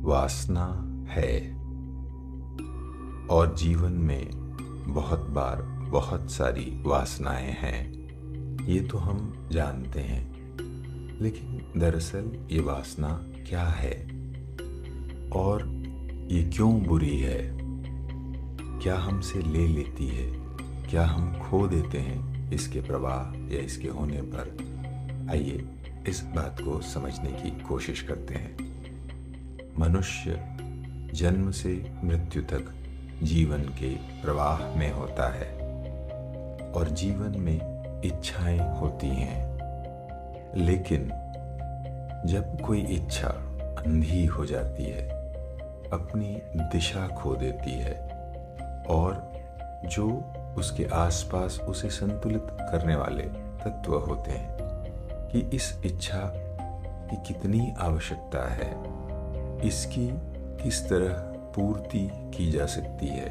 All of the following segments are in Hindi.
वासना है और जीवन में बहुत बार बहुत सारी वासनाएं हैं, ये तो हम जानते हैं। लेकिन दरअसल ये वासना क्या है और ये क्यों बुरी है? क्या हमसे ले लेती है? क्या हम खो देते हैं इसके प्रवाह या इसके होने पर? आइए इस बात को समझने की कोशिश करते हैं। मनुष्य जन्म से मृत्यु तक जीवन के प्रवाह में होता है और जीवन में इच्छाएं होती हैं। लेकिन जब कोई इच्छा अंधी हो जाती है, अपनी दिशा खो देती है और जो उसके आसपास उसे संतुलित करने वाले तत्व होते हैं कि इस इच्छा की कितनी आवश्यकता है, इसकी किस तरह पूर्ति की जा सकती है,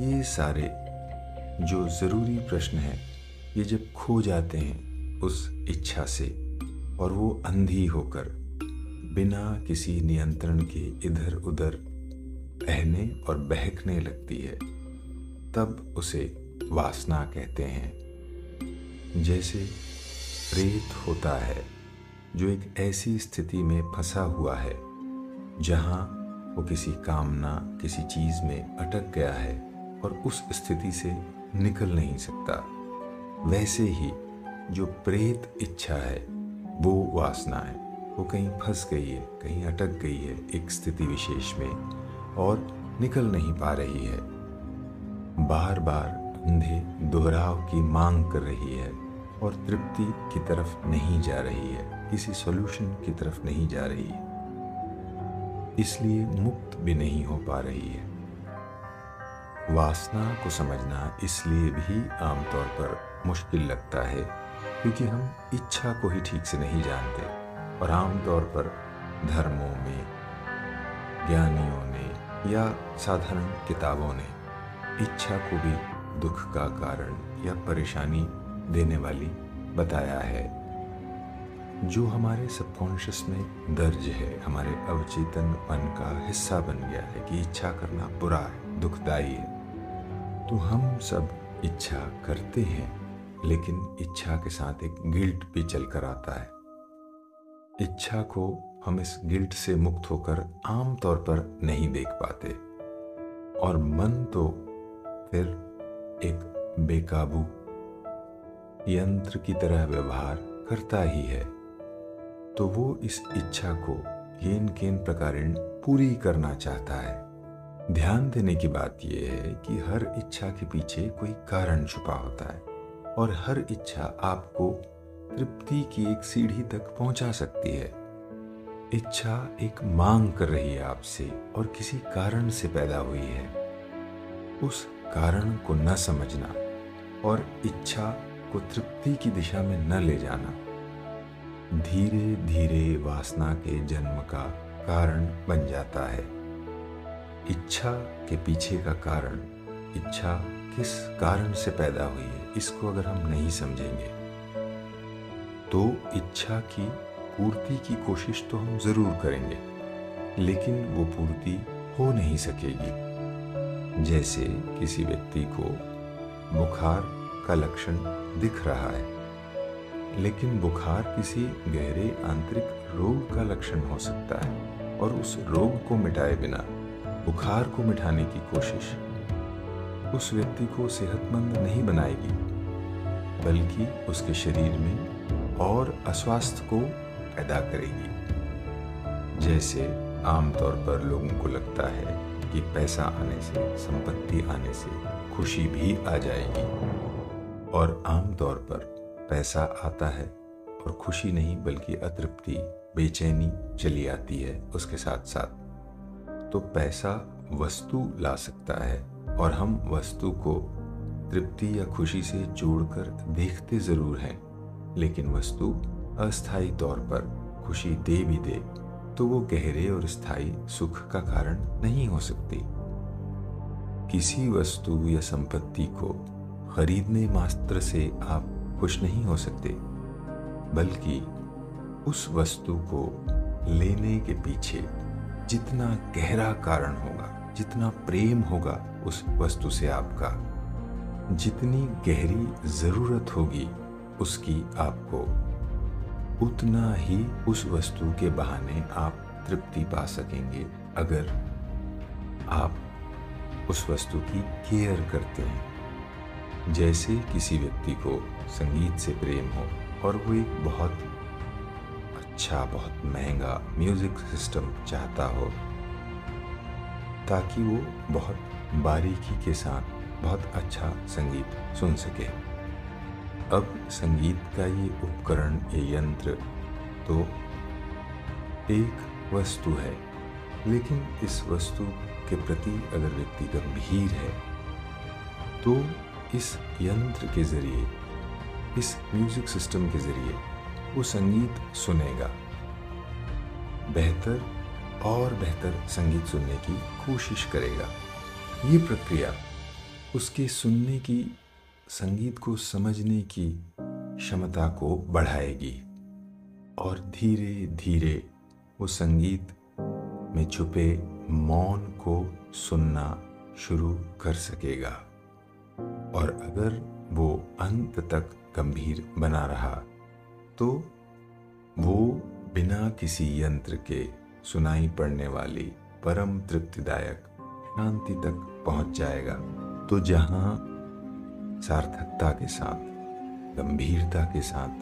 ये सारे जो ज़रूरी प्रश्न हैं, ये जब खो जाते हैं उस इच्छा से और वो अंधी होकर बिना किसी नियंत्रण के इधर उधर बहने और बहकने लगती है, तब उसे वासना कहते हैं। जैसे प्रेत होता है जो एक ऐसी स्थिति में फंसा हुआ है जहाँ वो किसी कामना, किसी चीज़ में अटक गया है और उस स्थिति से निकल नहीं सकता। वैसे ही जो प्रेत इच्छा है वो वासना है, वो कहीं फंस गई है, कहीं अटक गई है एक स्थिति विशेष में और निकल नहीं पा रही है। बार बार अंधे दोहराव की मांग कर रही है और तृप्ति की तरफ नहीं जा रही है, किसी सॉल्यूशन की तरफ नहीं जा रही है, इसलिए मुक्त भी नहीं हो पा रही है। वासना को समझना इसलिए भी आमतौर पर मुश्किल लगता है क्योंकि हम इच्छा को ही ठीक से नहीं जानते और आमतौर पर धर्मों में, ज्ञानियों ने या साधारण किताबों ने इच्छा को भी दुख का कारण या परेशानी देने वाली बताया है। जो हमारे सबकॉन्शियस में दर्ज है, हमारे अवचेतन मन का हिस्सा बन गया है कि इच्छा करना बुरा है, दुखदाई है, तो हम सब इच्छा करते हैं, लेकिन इच्छा के साथ एक गिल्ट भी चल कर आता है। इच्छा को हम इस गिल्ट से मुक्त होकर आमतौर पर नहीं देख पाते और मन तो फिर एक बेकाबू यंत्र की तरह व्यवहार करता ही है। तो वो इस इच्छा को येन केन प्रकारेण पूरी करना चाहता है। ध्यान देने की बात यह है कि हर इच्छा के पीछे कोई कारण छुपा होता है और हर इच्छा आपको तृप्ति की एक सीढ़ी तक पहुंचा सकती है। इच्छा एक मांग कर रही है आपसे और किसी कारण से पैदा हुई है। उस कारण को न समझना और इच्छा को तृप्ति की दिशा में न ले जाना धीरे धीरे वासना के जन्म का कारण बन जाता है। इच्छा के पीछे का कारण, इच्छा किस कारण से पैदा हुई है, इसको अगर हम नहीं समझेंगे तो इच्छा की पूर्ति की कोशिश तो हम जरूर करेंगे, लेकिन वो पूर्ति हो नहीं सकेगी। जैसे किसी व्यक्ति को बुखार का लक्षण दिख रहा है, लेकिन बुखार किसी गहरे आंतरिक रोग का लक्षण हो सकता है और उस रोग को मिटाए बिना बुखार को मिटाने की कोशिश उस व्यक्ति को सेहतमंद नहीं बनाएगी, बल्कि उसके शरीर में और अस्वास्थ्य को पैदा करेगी। जैसे आमतौर पर लोगों को लगता है कि पैसा आने से, संपत्ति आने से खुशी भी आ जाएगी और आमतौर पर पैसा आता है और खुशी नहीं बल्कि अतृप्ति, बेचैनी चली आती है उसके साथ साथ। तो पैसा वस्तु ला सकता है और हम वस्तु को तृप्ति या खुशी से जोड़कर देखते जरूर हैं, लेकिन वस्तु अस्थायी तौर पर खुशी दे भी दे तो वो गहरे और स्थायी सुख का कारण नहीं हो सकती। किसी वस्तु या संपत्ति को खरीदने मात्र से आप खुश नहीं हो सकते, बल्कि उस वस्तु को लेने के पीछे जितना गहरा कारण होगा, जितना प्रेम होगा उस वस्तु से आपका, जितनी गहरी ज़रूरत होगी उसकी आपको, उतना ही उस वस्तु के बहाने आप तृप्ति पा सकेंगे अगर आप उस वस्तु की केयर करते हैं। जैसे किसी व्यक्ति को संगीत से प्रेम हो और वो एक बहुत अच्छा, बहुत महंगा म्यूजिक सिस्टम चाहता हो ताकि वो बहुत बारीकी के साथ बहुत अच्छा संगीत सुन सके। अब संगीत का ये उपकरण, ये यंत्र तो एक वस्तु है, लेकिन इस वस्तु के प्रति अगर व्यक्ति गंभीर है तो इस यंत्र के ज़रिए, इस म्यूज़िक सिस्टम के ज़रिए वो संगीत सुनेगा, बेहतर और बेहतर संगीत सुनने की कोशिश करेगा। ये प्रक्रिया उसके सुनने की, संगीत को समझने की क्षमता को बढ़ाएगी और धीरे धीरे वो संगीत में छुपे मौन को सुनना शुरू कर सकेगा। और अगर वो अंत तक गंभीर बना रहा तो वो बिना किसी यंत्र के सुनाई पड़ने वाली परम तृप्तिदायक शांति तक पहुंच जाएगा। तो जहां सार्थकता के साथ, गंभीरता के साथ,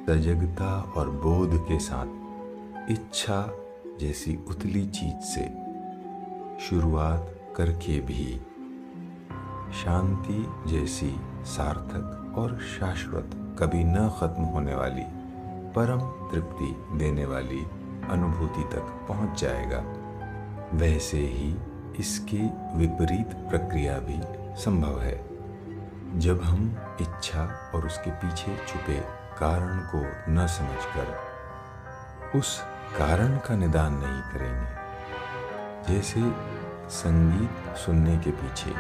सजगता और बोध के साथ इच्छा जैसी उतली चीज से शुरुआत करके भी शांति जैसी सार्थक और शाश्वत, कभी न खत्म होने वाली, परम तृप्ति देने वाली अनुभूति तक पहुंच जाएगा, वैसे ही इसके विपरीत प्रक्रिया भी संभव है। जब हम इच्छा और उसके पीछे छुपे कारण को न समझकर उस कारण का निदान नहीं करेंगे, जैसे संगीत सुनने के पीछे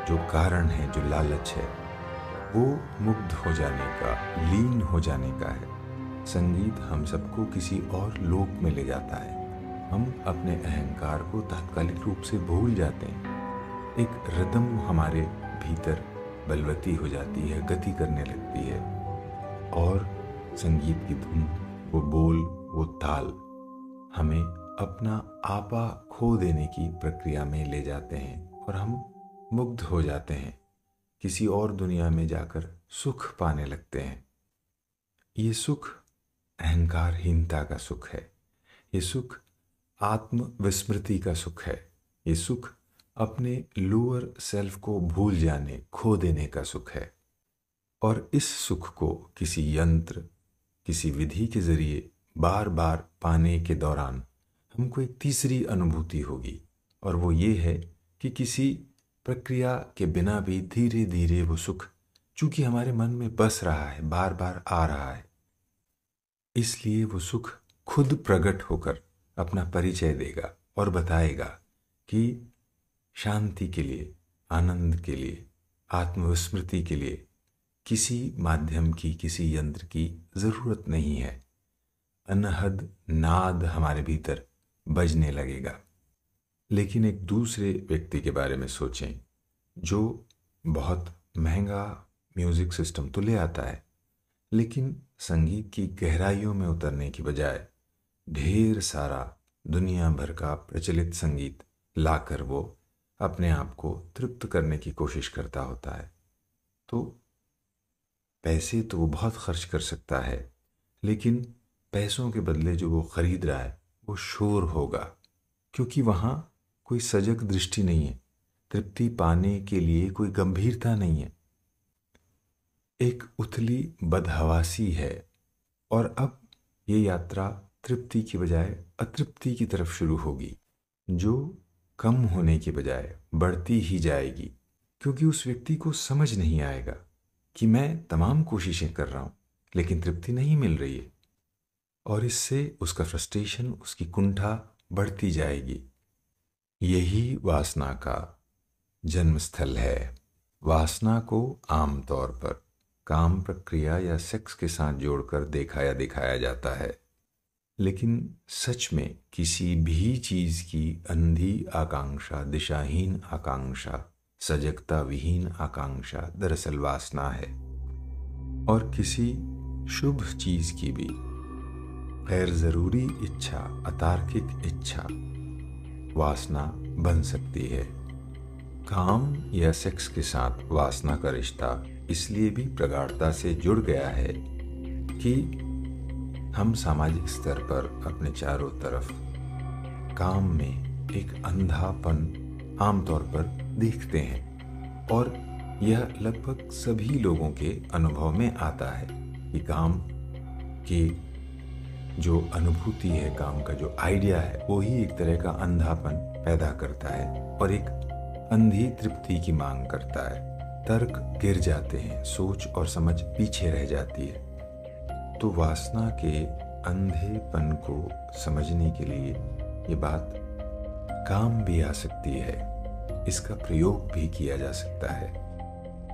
जो कारण है, जो लालच है, वो मुग्ध हो जाने का, लीन हो जाने का है। संगीत हम सबको किसी और लोक में ले जाता है। हम अपने अहंकार को तात्कालिक रूप से भूल जाते हैं। एक रिदम हमारे भीतर बलवती हो जाती है, गति करने लगती है और संगीत की धुन, वो बोल, वो ताल हमें अपना आपा खो देने की प्रक्रिया में ले जाते हैं और हम मुग्ध हो जाते हैं, किसी और दुनिया में जाकर सुख पाने लगते हैं। ये सुख अहंकारहीनता का सुख है, ये सुख आत्म विस्मृति का सुख है, ये सुख अपने लोअर सेल्फ को भूल जाने, खो देने का सुख है। और इस सुख को किसी यंत्र, किसी विधि के जरिए बार बार पाने के दौरान हमको एक तीसरी अनुभूति होगी, और वो ये है कि किसी प्रक्रिया के बिना भी धीरे धीरे वो सुख, चूंकि हमारे मन में बस रहा है, बार बार आ रहा है, इसलिए वो सुख खुद प्रकट होकर अपना परिचय देगा और बताएगा कि शांति के लिए, आनंद के लिए, आत्मविस्मृति के लिए किसी माध्यम की, किसी यंत्र की जरूरत नहीं है। अनहद नाद हमारे भीतर बजने लगेगा। लेकिन एक दूसरे व्यक्ति के बारे में सोचें जो बहुत महंगा म्यूजिक सिस्टम तो ले आता है, लेकिन संगीत की गहराइयों में उतरने की बजाय ढेर सारा दुनिया भर का प्रचलित संगीत लाकर वो अपने आप को तृप्त करने की कोशिश करता होता है। तो पैसे तो वो बहुत खर्च कर सकता है, लेकिन पैसों के बदले जो वो खरीद रहा है वो शोर होगा, क्योंकि वहाँ कोई सजग दृष्टि नहीं है, तृप्ति पाने के लिए कोई गंभीरता नहीं है, एक उथली बदहवासी है। और अब ये यात्रा तृप्ति की बजाय अतृप्ति की तरफ शुरू होगी, जो कम होने के बजाय बढ़ती ही जाएगी, क्योंकि उस व्यक्ति को समझ नहीं आएगा कि मैं तमाम कोशिशें कर रहा हूँ लेकिन तृप्ति नहीं मिल रही है, और इससे उसका फ्रस्ट्रेशन, उसकी कुंठा बढ़ती जाएगी। यही वासना का जन्मस्थल है। वासना को आमतौर पर काम प्रक्रिया या सेक्स के साथ जोड़कर देखा या दिखाया जाता है, लेकिन सच में किसी भी चीज की अंधी आकांक्षा, दिशाहीन आकांक्षा, सजगता विहीन आकांक्षा दरअसल वासना है। और किसी शुभ चीज की भी गैर जरूरी इच्छा, अतार्किक इच्छा वासना बन सकती है। काम या सेक्स के साथ वासना का रिश्ता इसलिए भी प्रगाढ़ता से जुड़ गया है कि हम सामाजिक स्तर पर अपने चारों तरफ काम में एक अंधापन आमतौर पर देखते हैं, और यह लगभग सभी लोगों के अनुभव में आता है कि काम की जो अनुभूति है, काम का जो आइडिया है, वो ही एक तरह का अंधापन पैदा करता है और एक अंधी तृप्ति की मांग करता है। तर्क गिर जाते हैं, सोच और समझ पीछे रह जाती है। तो वासना के अंधेपन को समझने के लिए ये बात काम भी आ सकती है, इसका प्रयोग भी किया जा सकता है,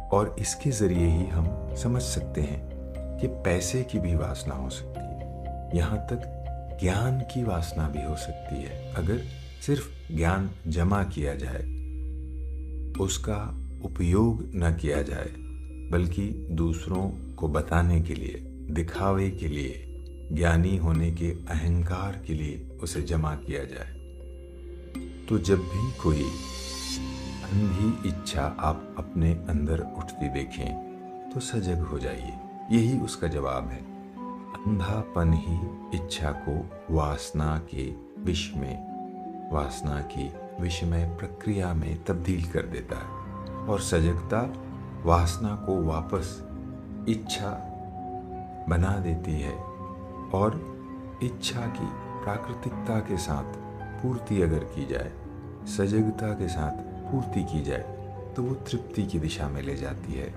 और इसके जरिए ही हम समझ सकते हैं कि पैसे की भी वासना हो सकती है। यहाँ तक ज्ञान की वासना भी हो सकती है। अगर सिर्फ ज्ञान जमा किया जाए, उसका उपयोग न किया जाए, बल्कि दूसरों को बताने के लिए, दिखावे के लिए, ज्ञानी होने के अहंकार के लिए उसे जमा किया जाए। तो जब भी कोई अंधी इच्छा आप अपने अंदर उठती देखें तो सजग हो जाइए, यही उसका जवाब है। अंधापन ही इच्छा को वासना के विष में, वासना की विषमय प्रक्रिया में तब्दील कर देता है, और सजगता वासना को वापस इच्छा बना देती है। और इच्छा की प्राकृतिकता के साथ पूर्ति अगर की जाए, सजगता के साथ पूर्ति की जाए, तो वो तृप्ति की दिशा में ले जाती है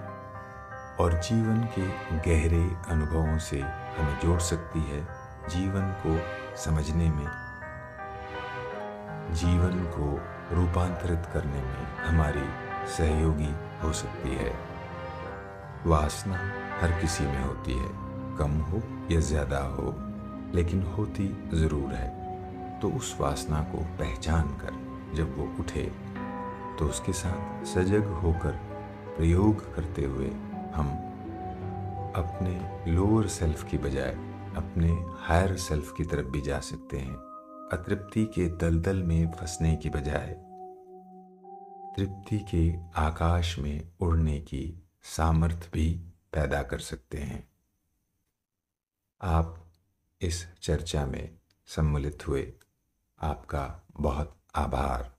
और जीवन के गहरे अनुभवों से हमें जोड़ सकती है। जीवन को समझने में, जीवन को रूपांतरित करने में हमारी सहयोगी हो सकती है। वासना हर किसी में होती है, कम हो या ज्यादा हो, लेकिन होती जरूर है। तो उस वासना को पहचान कर जब वो उठे, तो उसके साथ सजग होकर प्रयोग करते हुए हम अपने लोअर सेल्फ की बजाय अपने हायर सेल्फ की तरफ भी जा सकते हैं। अतृप्ति के दलदल में फंसने की बजाय तृप्ति के आकाश में उड़ने की सामर्थ्य भी पैदा कर सकते हैं। आप इस चर्चा में सम्मिलित हुए, आपका बहुत आभार।